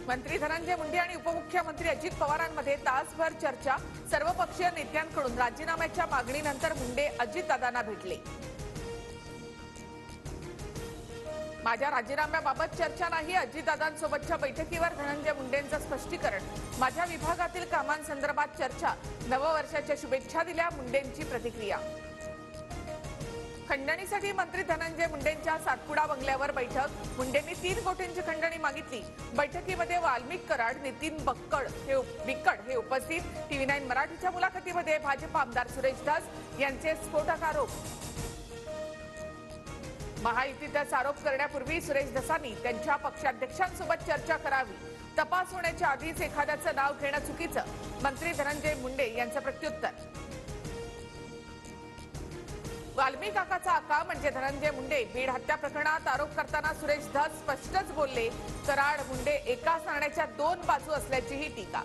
मंत्री धनंजय मुंडे आणि उपमुख्यमंत्री अजित पवारांमध्ये तासभर चर्चा। सर्वपक्षीय नेत्यांकडून राजीनाम्याच्या मागणीनंतर मुंडे अजितदादांना भेटले। माझ्या राजीनाम्याबाबत चर्चा नाही, अजितदादांसोबतच्या बैठकीवर धनंजय मुंडेंचं स्पष्टीकरण। माझ्या विभागातील कामांसंदर्भात चर्चा, नववर्षाच्या शुभेच्छा दिल्या, मुंडेंची प्रतिक्रिया। खंडणीसाठी मंत्री धनंजय मुंडेंच्या सातपुडा बंगल्यावर बैठक। मुंडेंनी 3 कोटींची खंडणी मागितली। बैठकीमध्ये वाल्मिक कराड, नितीन बिक्कड हे उपस्थित। TV9 मराठीच्या मुलाखतीमध्ये भाजप आमदार सुरेश धस यांचे स्फोटक आरोप। महायुतीचा आरोप करण्यापूर्वी सुरेश धसांनी त्यांच्या पक्षाध्यक्षांसोबत चर्चा करावी। तपास होण्याच्या आधीच एखाद्याचं नाव घेणं चुकीचं, मंत्री धनंजय मुंडे यांचं प्रत्युत्तर। वाल्मिक काकाचा आका म्हणजे धनंजय मुंडे। बीड हत्या प्रकरणात आरोप करताना सुरेश धस स्पष्टच बोलले। कराड मुंडे एकाच नाण्याच्या 2 बाजू असल्याचीही टीका।